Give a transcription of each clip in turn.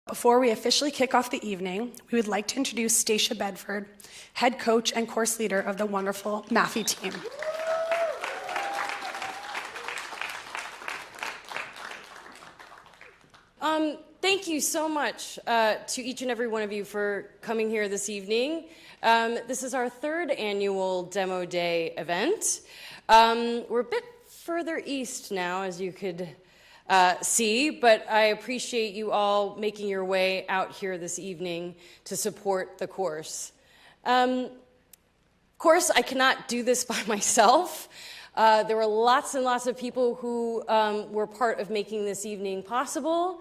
Before we officially kick off the evening, we would like to introduce Stacia Bedford, head coach and course leader of the wonderful MAFE team. Thank you so much to each and every one of you for coming here this evening. This is our third annual Demo Day event. We're a bit further east now, as you could see, but I appreciate you all making your way out here this evening to support the course. Of course, I cannot do this by myself. There were lots and lots of people who were part of making this evening possible.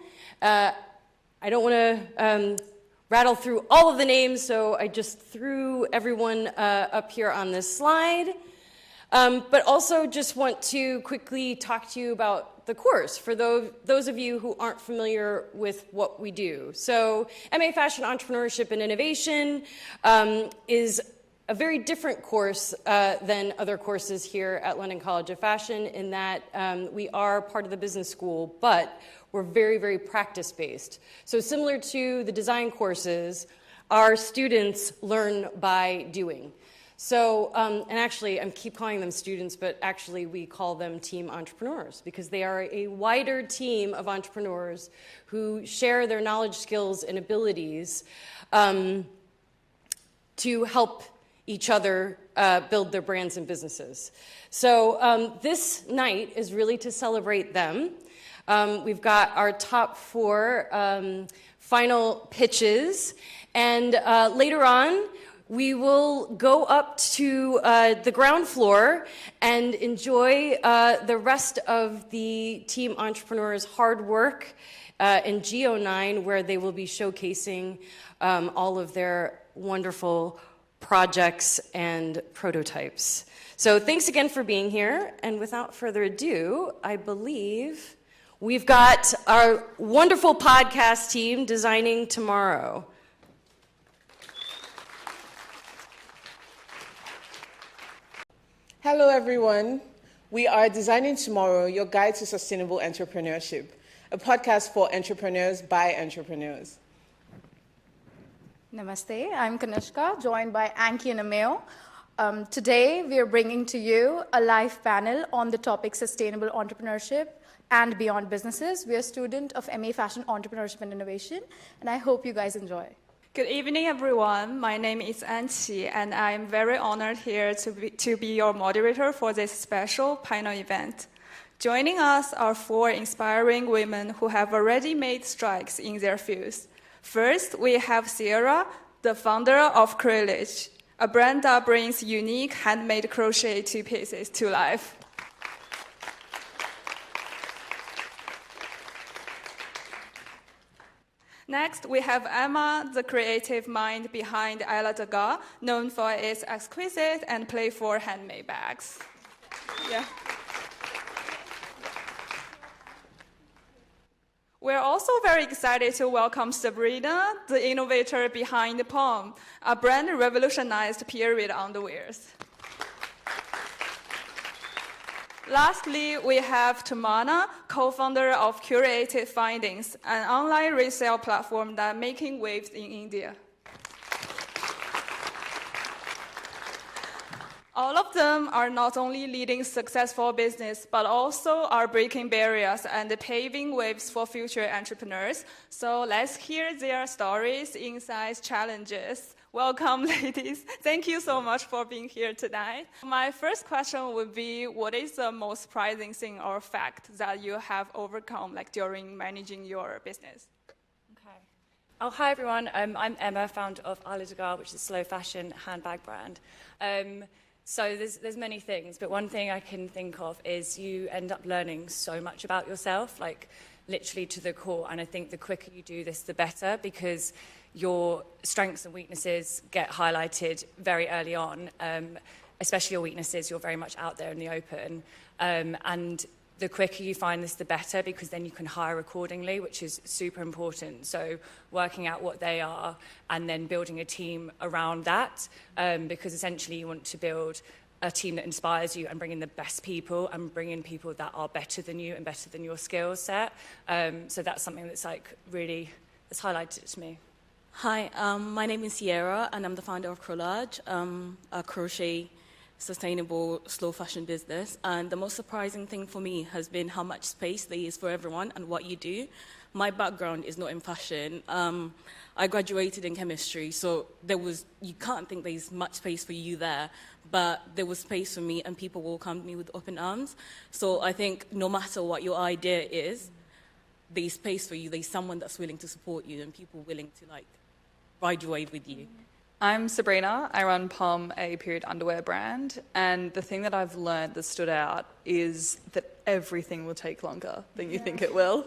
I don't want to rattle through all of the names, so I just threw everyone up here on this slide. But also just want to quickly talk to you about the course for those of you who aren't familiar with what we do. So MA Fashion Entrepreneurship and Innovation is a very different course than other courses here at London College of Fashion in that we are part of the business school, but we're very, very practice-based. So similar to the design courses, our students learn by doing. So, and actually, I keep calling them students, but actually we call them team entrepreneurs because they are a wider team of entrepreneurs who share their knowledge, skills, and abilities to help each other build their brands and businesses. So this night is really to celebrate them. We've got our top 4 final pitches, and later on, we will go up to the ground floor and enjoy the rest of the team entrepreneurs' hard work in Geo9, where they will be showcasing all of their wonderful projects and prototypes. So thanks again for being here, and without further ado, I believe we've got our wonderful podcast team designing tomorrow. Hello everyone, we are Designing Tomorrow, your guide to sustainable entrepreneurship, a podcast for entrepreneurs by entrepreneurs. Namaste, I'm Kanishka, joined by Anqi and Amayo. Today we are bringing to you a live panel on the topic Sustainable Entrepreneurship and Beyond Businesses. We are a student of MA Fashion Entrepreneurship and Innovation, and I hope you guys enjoy. Good evening, everyone. My name is Anqi, and I am very honored here to be your moderator for this special panel event. Joining us are 4 inspiring women who have already made strides in their fields. First, we have Sierra, the founder of Crolage, a brand that brings unique handmade crochet two-pieces to life. Next, we have Emma, the creative mind behind Isla, known for its exquisite and playful handmade bags. Yeah. We're also very excited to welcome Sabrina, the innovator behind POM, a brand revolutionized period underwears. Lastly, we have Tamanna, co-founder of Curated Findings, an online resale platform that's making waves in India. All of them are not only leading successful business, but also are breaking barriers and paving ways for future entrepreneurs. So let's hear their stories, insights, challenges. Welcome, ladies. Thank you so much for being here tonight. My first question would be, what is the most surprising thing or fact that you have overcome during managing your business? Okay. Oh, hi, everyone. I'm Emma, founder of Isla, which is a slow fashion handbag brand. So there's many things, but one thing I can think of is you end up learning so much about yourself, literally to the core. And I think the quicker you do this, the better, because your strengths and weaknesses get highlighted very early on, especially your weaknesses. You're very much out there in the open. And the quicker you find this, the better, because then you can hire accordingly, which is super important. So working out what they are and then building a team around that, because essentially you want to build a team that inspires you and bring in the best people and bring in people that are better than you and better than your skill set. So that's something that's really has highlighted it to me. Hi, my name is Sierra, and I'm the founder of Crolage, a crochet, sustainable, slow fashion business. And the most surprising thing for me has been how much space there is for everyone and what you do. My background is not in fashion. I graduated in chemistry, so you can't think there's much space for you there, but there was space for me, and people welcomed me with open arms. So I think no matter what your idea is, there's space for you. There's someone that's willing to support you, and people willing to ride your wave with you. I'm Sabrina. I run POM, a period underwear brand. And the thing that I've learned that stood out is that everything will take longer than you think it will.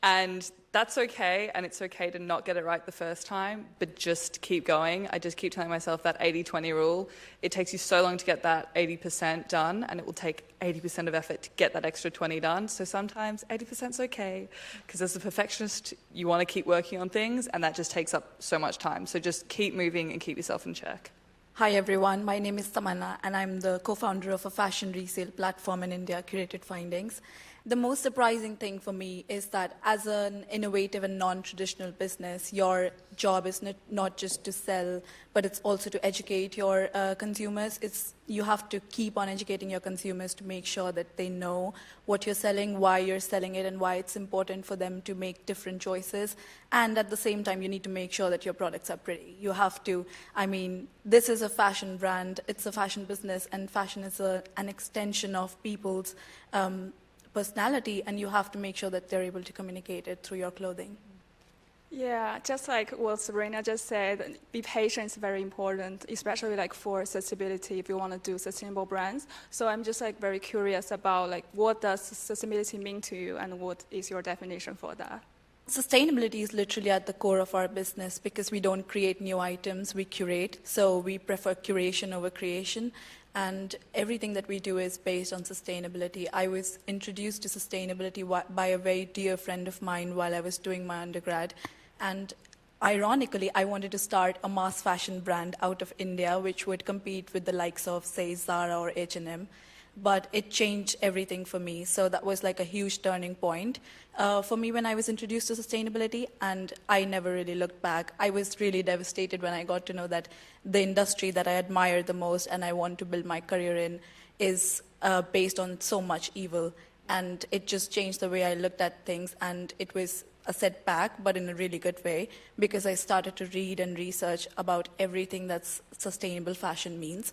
And that's okay, and it's okay to not get it right the first time, but just keep going. I just keep telling myself that 80-20 rule. It takes you so long to get that 80% done, and it will take 80% of effort to get that extra 20 done. So sometimes 80% is okay, because as a perfectionist, you want to keep working on things, and that just takes up so much time. So just keep moving and keep yourself in check. Hi everyone, my name is Tamanna, and I'm the co-founder of a fashion resale platform in India, Curated Findings. The most surprising thing for me is that as an innovative and non-traditional business, your job is not just to sell, but it's also to educate your consumers. You have to keep on educating your consumers to make sure that they know what you're selling, why you're selling it, and why it's important for them to make different choices. And at the same time, you need to make sure that your products are pretty. You have to, this is a fashion brand, it's a fashion business, and fashion is an extension of people's personality, and you have to make sure that they're able to communicate it through your clothing. Yeah, just like what Sabrina just said, be patient is very important, especially for sustainability if you want to do sustainable brands. So I'm just very curious about what does sustainability mean to you, and what is your definition for that? Sustainability is literally at the core of our business because we don't create new items, we curate. So we prefer curation over creation. And everything that we do is based on sustainability. I was introduced to sustainability by a very dear friend of mine while I was doing my undergrad. And ironically, I wanted to start a mass fashion brand out of India, which would compete with the likes of, say, Zara or H&M. But it changed everything for me. So that was a huge turning point for me when I was introduced to sustainability, and I never really looked back. I was really devastated when I got to know that the industry that I admire the most and I want to build my career in is based on so much evil. And it just changed the way I looked at things, and it was a setback, but in a really good way, because I started to read and research about everything that sustainable fashion means.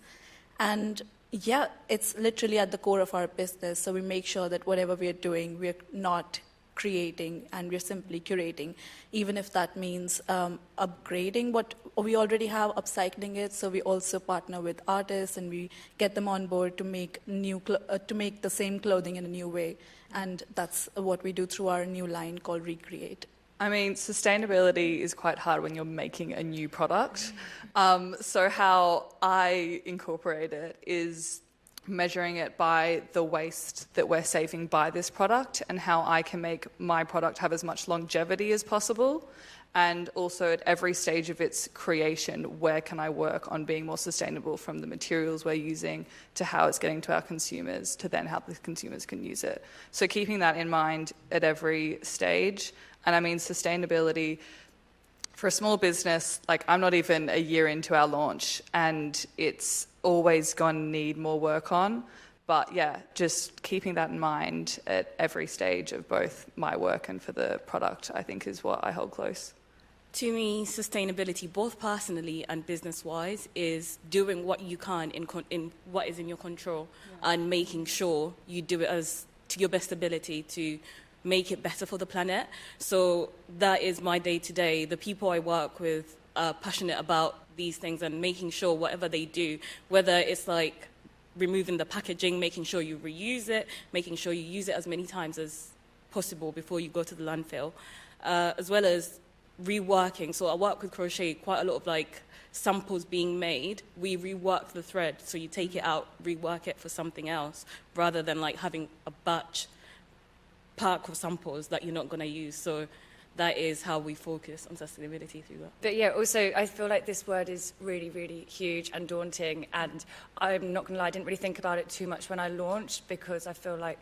And yeah, it's literally at the core of our business. So we make sure that whatever we are doing, we're not creating, and we're simply curating, even if that means upgrading what we already have, upcycling it. So we also partner with artists, and we get them on board to make the same clothing in a new way. And that's what we do through our new line called Recreate. Sustainability is quite hard when you're making a new product. So how I incorporate it is measuring it by the waste that we're saving by this product, and how I can make my product have as much longevity as possible. And also at every stage of its creation, where can I work on being more sustainable, from the materials we're using to how it's getting to our consumers, to then how the consumers can use it. So keeping that in mind at every stage. And sustainability for a small business, I'm not even a year into our launch, and it's always going to need more work on. But yeah, just keeping that in mind at every stage of both my work and for the product, I think is what I hold close. To me, sustainability, both personally and business-wise, is doing what you can in what is in your control, and making sure you do it as to your best ability to make it better for the planet. So that is my day-to-day. The people I work with are passionate about these things, and making sure whatever they do, whether it's removing the packaging, making sure you reuse it, making sure you use it as many times as possible before you go to the landfill, as well as reworking. So I work with crochet, quite a lot of samples being made. We rework the thread, so you take it out, rework it for something else, rather than having a batch pack of samples that you're not going to use. So that is how we focus on sustainability through that. But yeah, also I feel like this word is really, really huge and daunting, and I'm not going to lie, I didn't really think about it too much when I launched, because I feel like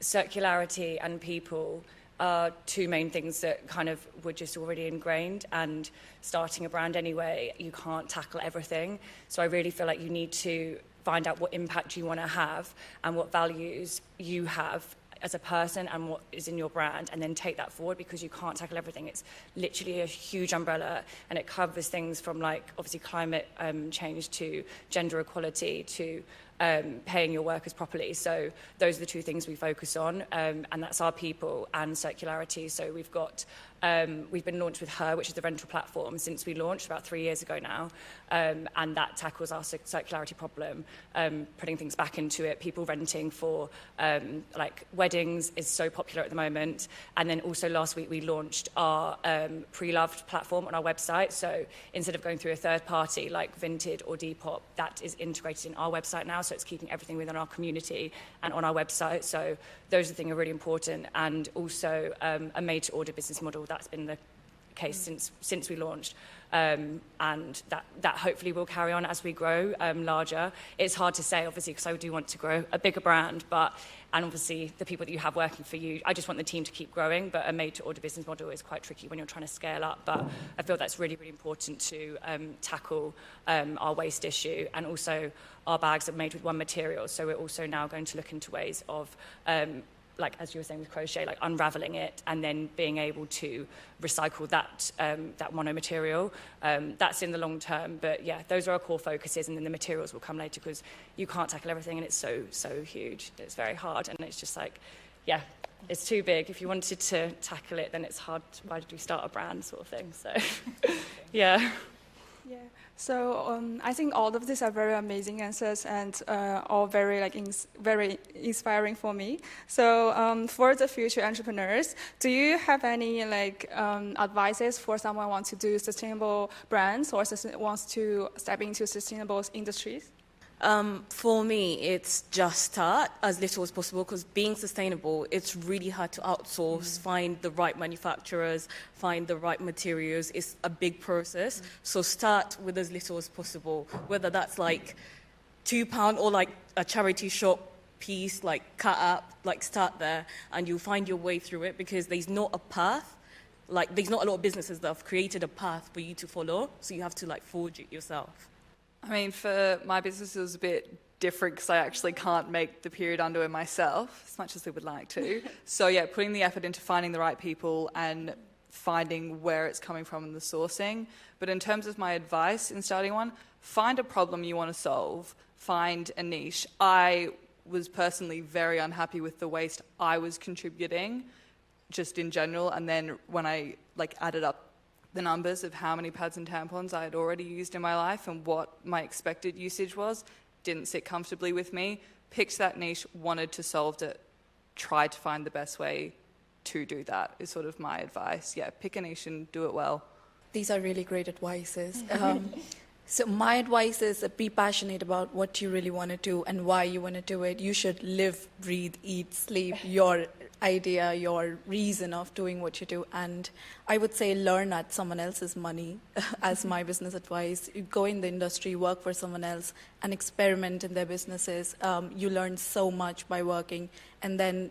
circularity and people are two main things that kind of were just already ingrained, and starting a brand anyway, you can't tackle everything. So I really feel like you need to find out what impact you want to have and what values you have as a person and what is in your brand, and then take that forward, because you can't tackle everything. It's literally a huge umbrella, and it covers things from like obviously climate change to gender equality to paying your workers properly. So those are the two things we focus on, and that's our people and circularity. So we've been launched with Her, which is the rental platform, since we launched about 3 years ago now, and that tackles our circularity problem, putting things back into it. People renting for like weddings is so popular at the moment. And then also last week we launched our pre-loved platform on our website. So instead of going through a third party like Vinted or Depop, that is integrated in our website now. So it's keeping everything within our community and on our website. So those are the things that are really important. And also a made-to-order business model. That's been the case since we launched, and that hopefully will carry on as we grow larger. It's hard to say, obviously, because I do want to grow a bigger brand, and obviously the people that you have working for you, I just want the team to keep growing, but a made-to-order business model is quite tricky when you're trying to scale up. But I feel that's really, really important to tackle our waste issue, and also our bags are made with one material, so we're also now going to look into ways of like as you were saying with crochet, like unraveling it and then being able to recycle that mono material. That's in the long term, but yeah, those are our core focuses, and then the materials will come later, because you can't tackle everything, and it's so huge. It's very hard, and it's just like, yeah, it's too big. If you wanted to tackle it, then it's hard. Why did we start a brand, sort of thing? So, yeah. Yeah. So I think all of these are very amazing answers, and all very very inspiring for me. So for the future entrepreneurs, do you have any advices for someone who wants to do sustainable brands or wants to step into sustainable industries? For me, it's just start as little as possible, because being sustainable, it's really hard to outsource, find the right manufacturers, find the right materials. It's a big process. So start with as little as possible, whether that's like £2 or like a charity shop piece, like cut up, like start there, and you'll find your way through it, because there's not a path. Like there's not a lot of businesses that have created a path for you to follow, so you have to like forge it yourself. I mean, for my business, it was a bit different because I actually can't make the period underwear myself, as much as we would like to. So yeah, putting the effort into finding the right people and finding where it's coming from in the sourcing. But in terms of my advice in starting one, find a problem you want to solve, find a niche. I was personally very unhappy with the waste I was contributing, just in general, and then when I added up the numbers of how many pads and tampons I had already used in my life and what my expected usage was, didn't sit comfortably with me. Picked that niche, wanted to solve it, tried to find the best way to do that is sort of my advice. Yeah, pick a niche and do it well. These are really great advices. So my advice is be passionate about what you really want to do and why you want to do it. You should live, breathe, eat, sleep your idea, your reason of doing what you do. And I would say learn at someone else's money as my business advice. You go in the industry, work for someone else, and experiment in their businesses. You learn so much by working. And then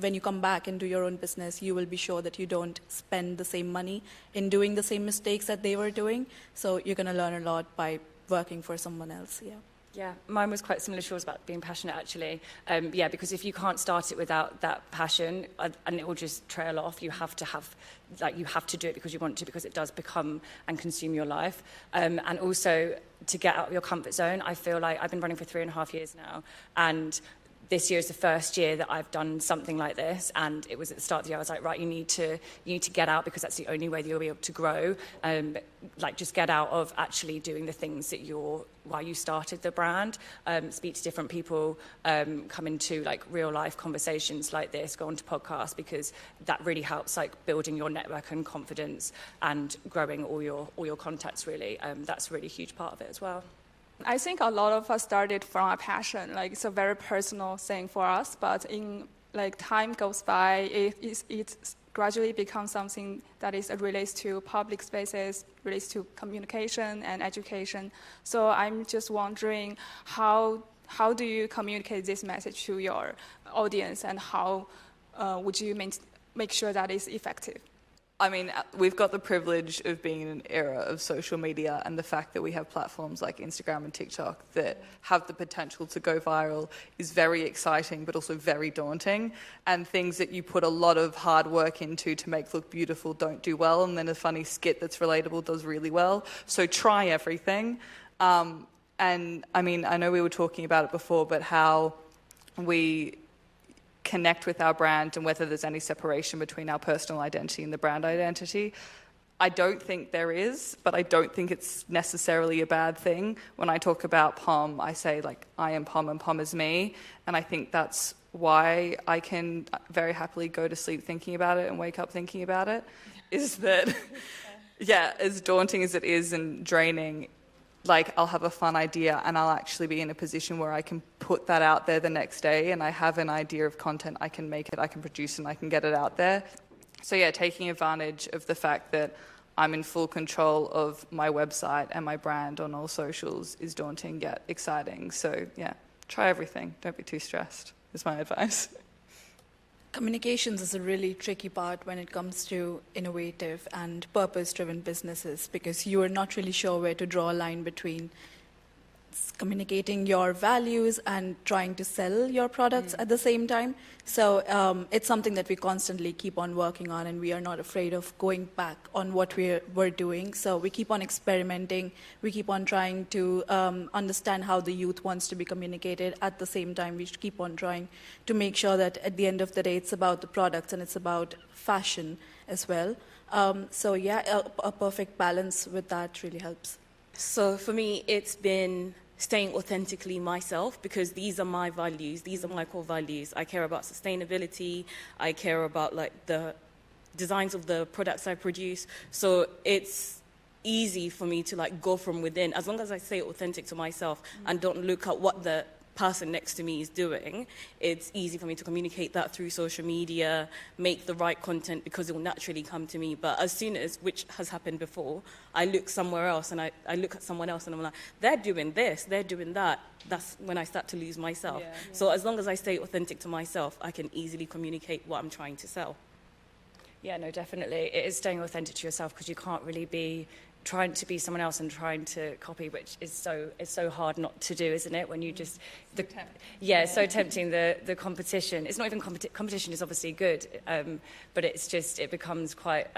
when you come back and do your own business, you will be sure that you don't spend the same money in doing the same mistakes that they were doing. So you're going to learn a lot by working for someone else, yeah. Yeah, mine was quite similar to yours about being passionate, actually. Because if you can't start it without that passion, and it will just trail off, you have to do it because you want to, because it does become and consume your life. And also to get out of your comfort zone. I feel like I've been running for 3.5 years now, and this year is the first year that I've done something like this, and it was at the start of the year. I was like, right, you need to get out, because that's the only way that you'll be able to grow. Just get out of actually doing the things that why you started the brand. Speak to different people, come into real life conversations like this, go onto podcasts, because that really helps building your network and confidence and growing all your contacts. Really, that's a really huge part of it as well. I think a lot of us started from our passion. It's a very personal thing for us, but in time goes by, it gradually becomes something that relates to public spaces, relates to communication and education. So I'm just wondering, how do you communicate this message to your audience, and how would you make sure that it's effective. I mean, we've got the privilege of being in an era of social media, and the fact that we have platforms like Instagram and TikTok that have the potential to go viral is very exciting, but also very daunting. And things that you put a lot of hard work into to make look beautiful don't do well, and then a funny skit that's relatable does really well. So try everything. And I mean, I know we were talking about it before, but how we connect with our brand and whether there's any separation between our personal identity and the brand identity. I don't think there is, but I don't think it's necessarily a bad thing. When I talk about POM, I say, like, I am POM and POM is me. And I think that's why I can very happily go to sleep thinking about it and wake up thinking about it, is that, yeah, as daunting as it is and draining, like, I'll have a fun idea and I'll actually be in a position where I can put that out there the next day, and I have an idea of content, I can make it, I can produce it, and I can get it out there. So yeah, taking advantage of the fact that I'm in full control of my website and my brand on all socials is daunting yet exciting. So yeah, try everything. Don't be too stressed, is my advice. Communications is a really tricky part when it comes to innovative and purpose-driven businesses, because you are not really sure where to draw a line between communicating your values and trying to sell your products at the same time. So it's something that we constantly keep on working on, and we are not afraid of going back on what we're doing. So we keep on experimenting. We keep on trying to understand how the youth wants to be communicated. At the same time, we keep on trying to make sure that at the end of the day, it's about the products and it's about fashion as well. So yeah, a perfect balance with that really helps. So for me, it's been staying authentically myself, because these are my values, these are my core values. I care about sustainability, I care about like the designs of the products I produce. So it's easy for me to like go from within, as long as I stay authentic to myself and don't look at what the person next to me is doing. It's easy for me to communicate that through social media, make the right content, because it will naturally come to me. But as soon as, which has happened before, I look somewhere else and I look at someone else and I'm like, they're doing this, they're doing that. That's when I start to lose myself. Yeah. So as long as I stay authentic to myself, I can easily communicate what I'm trying to sell. Yeah, no, definitely. It is staying authentic to yourself, because you can't really be trying to be someone else and trying to copy, which is so hard not to do, isn't it? When you just so tempting, the competition. It's not even competition is obviously good, but it becomes quite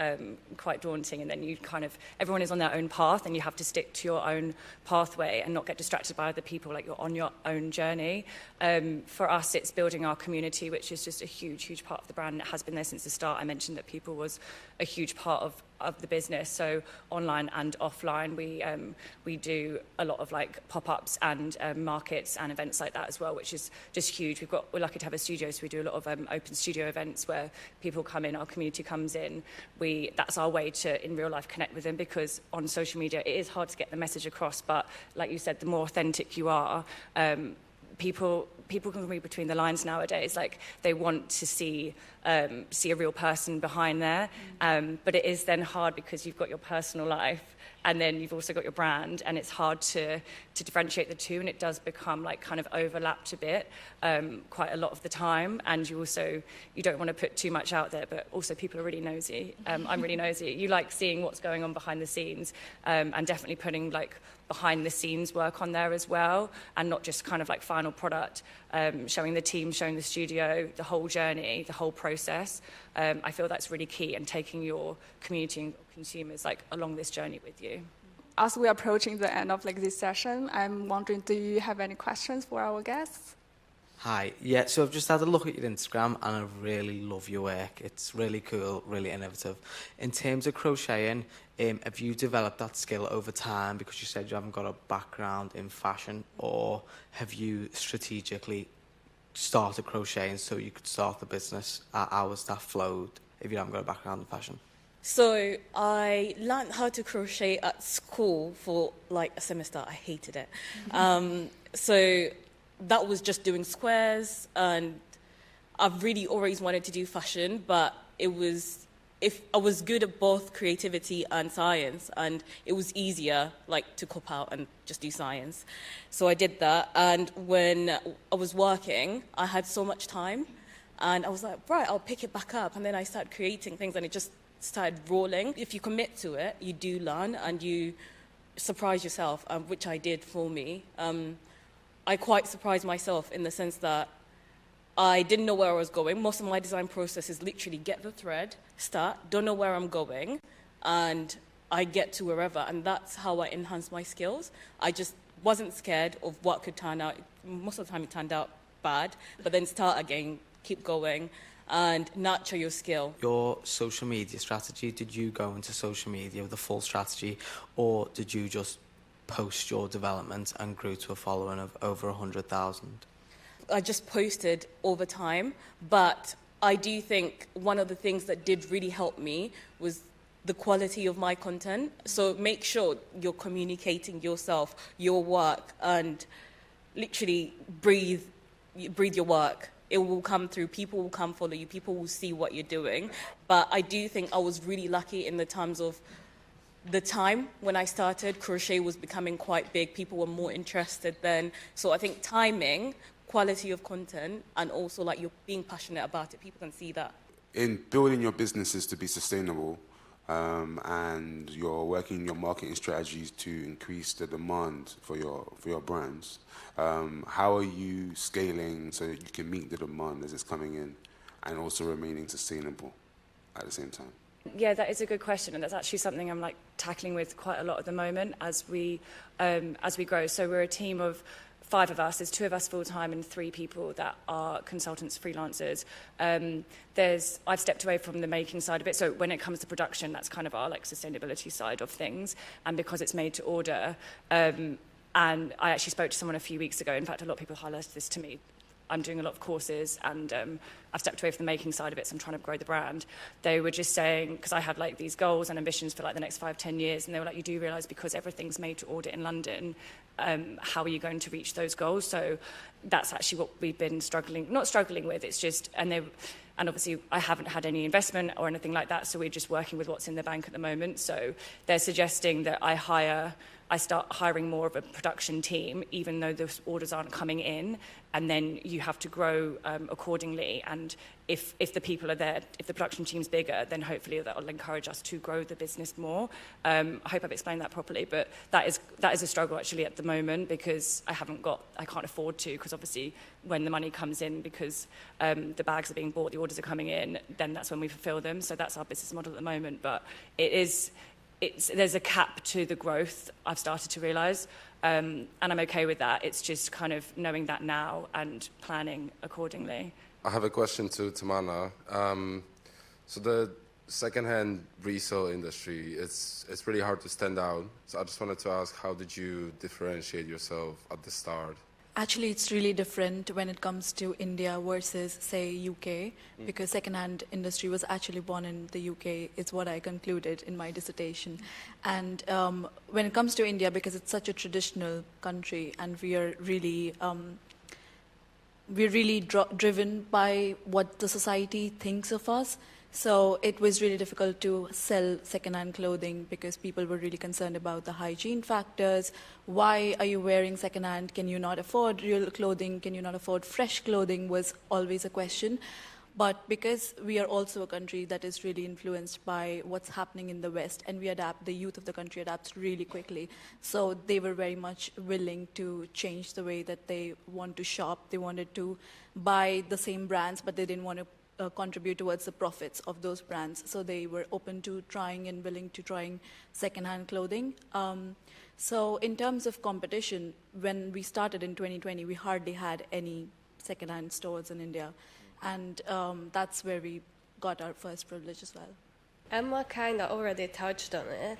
daunting, and then you kind of, everyone is on their own path, and you have to stick to your own pathway and not get distracted by other people. Like, you're on your own journey. For us, it's building our community, which is just a huge part of the brand. It has been there since the start. I mentioned that people was a huge part of the business, so online and offline. We do a lot of like pop-ups and markets and events like that as well, which is just huge. We're lucky to have a studio, so we do a lot of open studio events where people come in, our community comes in. That's our way to in real life connect with them, because on social media it is hard to get the message across, but like you said, the more authentic you are, people can read between the lines nowadays. Like, they want to see a real person behind there, but it is then hard because you've got your personal life and then you've also got your brand, and it's hard to differentiate the two, and it does become like kind of overlapped a bit quite a lot of the time. And you don't want to put too much out there, but also people are really nosy. I'm really nosy. You like seeing what's going on behind the scenes, and definitely putting like behind the scenes work on there as well, and not just kind of like final product, showing the team, showing the studio, the whole journey, the whole process. I feel that's really key, and taking your community and consumers like along this journey with you. As we're approaching the end of like this session, I'm wondering, do you have any questions for our guests? Hi, yeah, so I've just had a look at your Instagram and I really love your work. It's really cool, really innovative. In terms of crocheting, have you developed that skill over time because you said you haven't got a background in fashion, or have you strategically started crocheting so you could start the business at hours that flowed if you haven't got a background in fashion? So I learned how to crochet at school for like a semester. I hated it. So that was just doing squares, and I've really always wanted to do fashion, but if I was good at both creativity and science, and it was easier like to cop out and just do science. So I did that, and when I was working, I had so much time, And I was like, right, I'll pick it back up. And then I started creating things and it just started rolling. If you commit to it, you do learn and you surprise yourself, which I did for me. I quite surprised myself in the sense that I didn't know where I was going. Most of my design process is literally get the thread, start, don't know where I'm going, and I get to wherever. And that's how I enhance my skills. I just wasn't scared of what could turn out. Most of the time it turned out bad, but then start again, keep going, and nurture your skill. Your social media strategy, did you go into social media with a full strategy, or did you just post your development and grew to a following of over 100,000? I just posted over time, but I do think one of the things that did really help me was the quality of my content. So make sure you're communicating yourself, your work, and literally breathe your work. It will come through. People will come follow you. People will see what you're doing. But I do think I was really lucky in the terms of the time when I started. Crochet was becoming quite big. People were more interested then. So I think timing, quality of content, and also like you're being passionate about it. People can see that. In building your businesses to be sustainable, and you're working your marketing strategies to increase the demand for your brands, how are you scaling so that you can meet the demand as it's coming in and also remaining sustainable at the same time? Yeah, that is a good question, and that's actually something I'm like tackling with quite a lot at the moment as we grow. So we're a team of 5 of us. There's 2 of us full-time and 3 people that are consultants, freelancers. I've stepped away from the making side of it. So when it comes to production, that's kind of our like sustainability side of things. And because it's made to order, and I actually spoke to someone a few weeks ago. In fact, a lot of people highlighted this to me. I'm doing a lot of courses, and I've stepped away from the making side of it, so I'm trying to grow the brand. They were just saying, because I had like these goals and ambitions for like the next 5-10 years, and they were like, you do realise because everything's made to order in London, how are you going to reach those goals? So that's actually what we've been not struggling with, it's just, and obviously I haven't had any investment or anything like that, so we're just working with what's in the bank at the moment. So they're suggesting that I start hiring more of a production team, even though the orders aren't coming in, and then you have to grow accordingly. And if the people are there, if the production team's bigger, then hopefully that will encourage us to grow the business more. I hope I've explained that properly, but that is a struggle actually at the moment because I can't afford to, because obviously when the money comes in, because the bags are being bought, the orders are coming in, then that's when we fulfill them. So that's our business model at the moment, but there's a cap to the growth, I've started to realise, and I'm okay with that. It's just kind of knowing that now and planning accordingly. I have a question to Tamanna. So the second-hand resale industry, it's really hard to stand out. So I just wanted to ask, how did you differentiate yourself at the start? Actually, it's really different when it comes to India versus, say, UK, because second-hand industry was actually born in the UK, is what I concluded in my dissertation. And when it comes to India, because it's such a traditional country, and we are really driven by what the society thinks of us. So it was really difficult to sell second-hand clothing because people were really concerned about the hygiene factors. Why are you wearing second-hand? Can you not afford real clothing? Can you not afford fresh clothing was always a question. But because we are also a country that is really influenced by what's happening in the West, and the youth of the country adapts really quickly. So they were very much willing to change the way that they want to shop. They wanted to buy the same brands, but they didn't want to contribute towards the profits of those brands. So they were open to trying and willing to trying second-hand clothing. So in terms of competition, when we started in 2020, we hardly had any second-hand stores in India. And that's where we got our first privilege as well. Emma kind of already touched on it,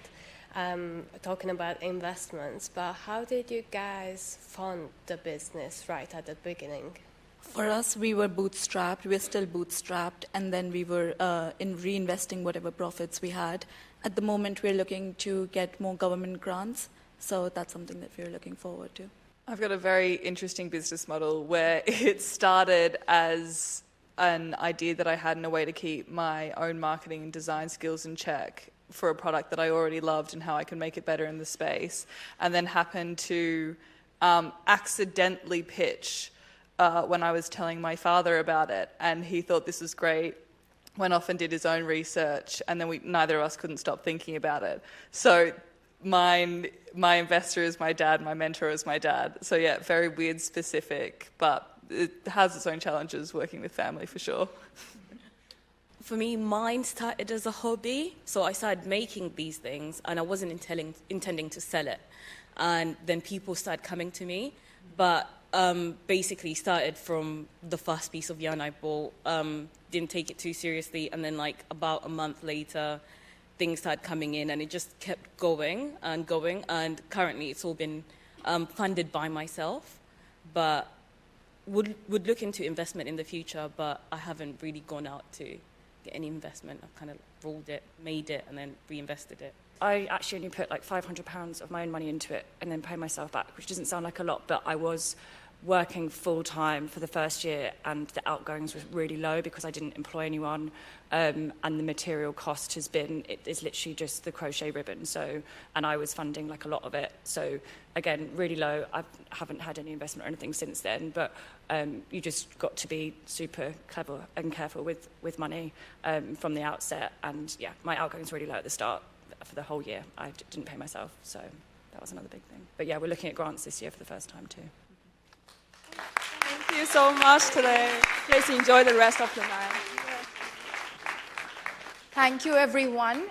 talking about investments, but how did you guys fund the business right at the beginning? For us, we were bootstrapped. We're still bootstrapped, and then we were reinvesting whatever profits we had. At the moment, we're looking to get more government grants, so that's something that we're looking forward to. I've got a very interesting business model where it started as an idea that I had in a way to keep my own marketing and design skills in check for a product that I already loved and how I can make it better in the space, and then happened to accidentally pitch when I was telling my father about it, and he thought this was great, went off and did his own research, and then neither of us couldn't stop thinking about it. So my investor is my dad, my mentor is my dad. So yeah, very weird specific, but it has its own challenges working with family for sure. For me, mine started as a hobby. So I started making these things, and I wasn't intending to sell it. And then people started coming to me, but basically started from the first piece of yarn I bought, didn't take it too seriously, and then like about a month later, things started coming in, and it just kept going, and currently it's all been funded by myself, but would look into investment in the future, but I haven't really gone out to get any investment. I've kind of rolled it, made it, and then reinvested it. I actually only put like £500 of my own money into it and then pay myself back, which doesn't sound like a lot, but I was working full-time for the first year, and the outgoings were really low because I didn't employ anyone, and the material cost is literally just the crochet ribbon, and I was funding like a lot of it, so again, really low. I haven't had any investment or anything since then, but you just got to be super clever and careful with money from the outset, and yeah, my outgoings were really low at the start. For the whole year, I didn't pay myself, so that was another big thing. But yeah, we're looking at grants this year for the first time too. Thank you so much today. Please enjoy the rest of the night. Thank you, everyone.